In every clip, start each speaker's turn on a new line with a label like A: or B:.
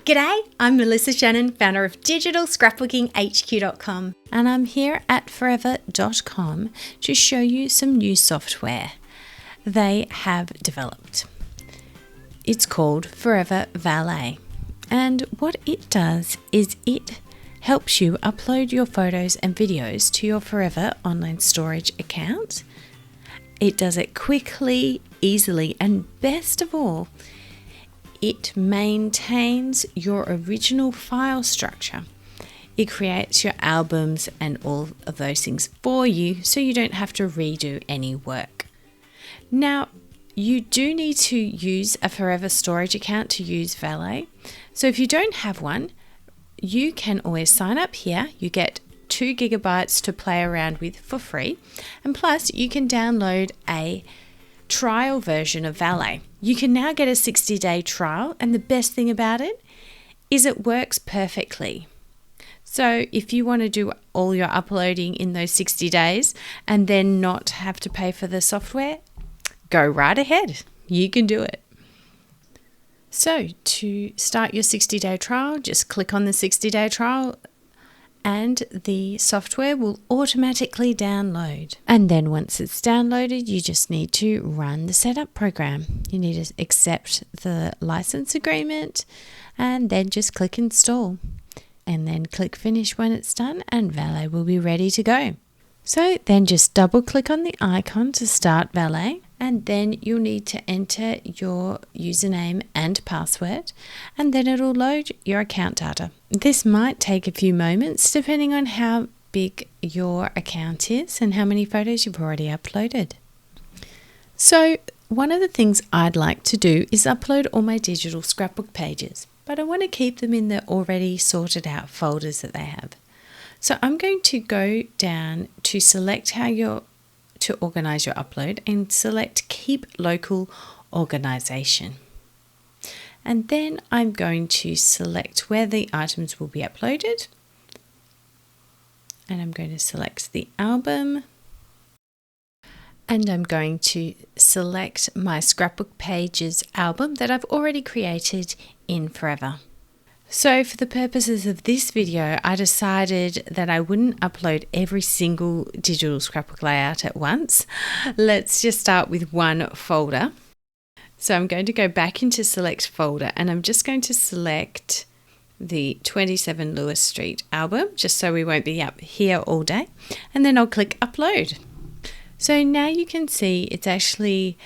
A: G'day, I'm Melissa Shannon, founder of digitalscrapbookinghq.com, and I'm here at forever.com to show you some new software they have developed. It's called Forever Valet, and what it does is it helps you upload your photos and videos to your Forever online storage account. It does it quickly, easily, and best of all, it maintains your original file structure. It creates your albums and all of those things for you so you don't have to redo any work. Now, you do need to use a Forever storage account to use Valet. So if you don't have one, you can always sign up here. You get 2 gigabytes to play around with for free. And plus, you can download a trial version of Valet. You can now get a 60-day trial, and the best thing about it is it works perfectly. So if you want to do all your uploading in those 60 days and then not have to pay for the software, go right ahead. You can do it. So to start your 60-day trial, just click on the 60-day trial and the software will automatically download. And then once it's downloaded, you just need to run the setup program. You need to accept the license agreement and then just click install. And then click finish when it's done and Valet will be ready to go. So then just double click on the icon to start Valet, and then you'll need to enter your username and password, and then it'll load your account data. This might take a few moments depending on how big your account is and how many photos you've already uploaded. So one of the things I'd like to do is upload all my digital scrapbook pages, but I want to keep them in the already sorted out folders that they have. So I'm going to go down to select to organize your upload and select keep local organization. And then I'm going to select where the items will be uploaded. And I'm going to select the album. And I'm going to select my scrapbook pages album that I've already created in Forever. So for the purposes of this video, I decided that I wouldn't upload every single digital scrapbook layout at once. Let's just start with one folder. So I'm going to go back into select folder and I'm just going to select the 27 Lewis Street album, just so we won't be up here all day. And then I'll click upload. So now you can see it's actually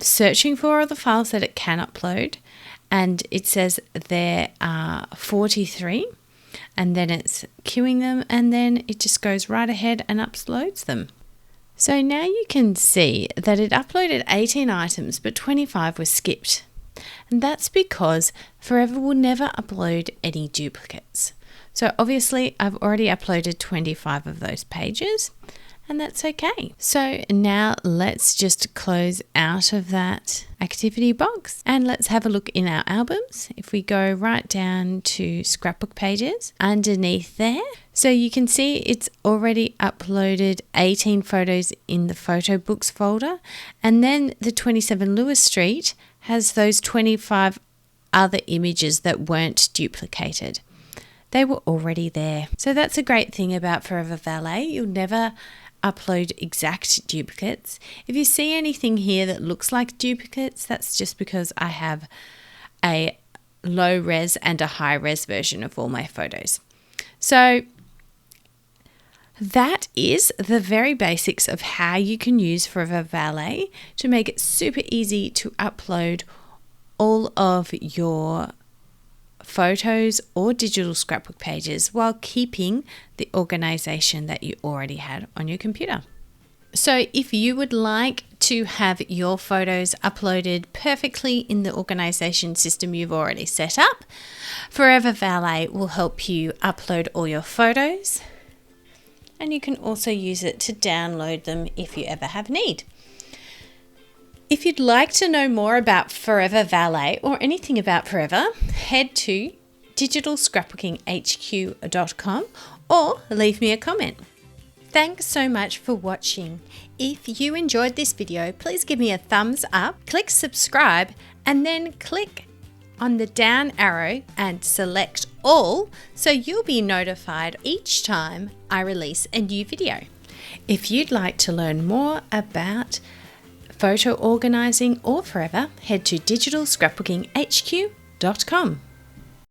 A: searching for all the files that it can upload. And it says there are 43, and then it's queuing them, and then it just goes right ahead and uploads them. So now you can see that it uploaded 18 items, but 25 were skipped. And that's because Forever will never upload any duplicates. So obviously I've already uploaded 25 of those pages, and that's okay. So now let's just close out of that activity box and let's have a look in our albums. If we go right down to scrapbook pages underneath there, so you can see it's already uploaded 18 photos in the photo books folder, and then the 27 Lewis Street has those 25 other images that weren't duplicated. They were already there. So that's a great thing about Forever Valet. You'll never upload exact duplicates. If you see anything here that looks like duplicates, that's just because I have a low res and a high res version of all my photos. So that is the very basics of how you can use Forever Valet to make it super easy to upload all of your photos or digital scrapbook pages while keeping the organization that you already had on your computer. So if you would like to have your photos uploaded perfectly in the organization system you've already set up, Forever Valet will help you upload all your photos, and you can also use it to download them if you ever have need. If you'd like to know more about Forever Valet or anything about Forever, head to digitalscrapbookinghq.com or leave me a comment. Thanks so much for watching. If you enjoyed this video, please give me a thumbs up, click subscribe, and then click on the down arrow and select all so you'll be notified each time I release a new video. If you'd like to learn more about photo organising or Forever, head to digitalscrapbookinghq.com.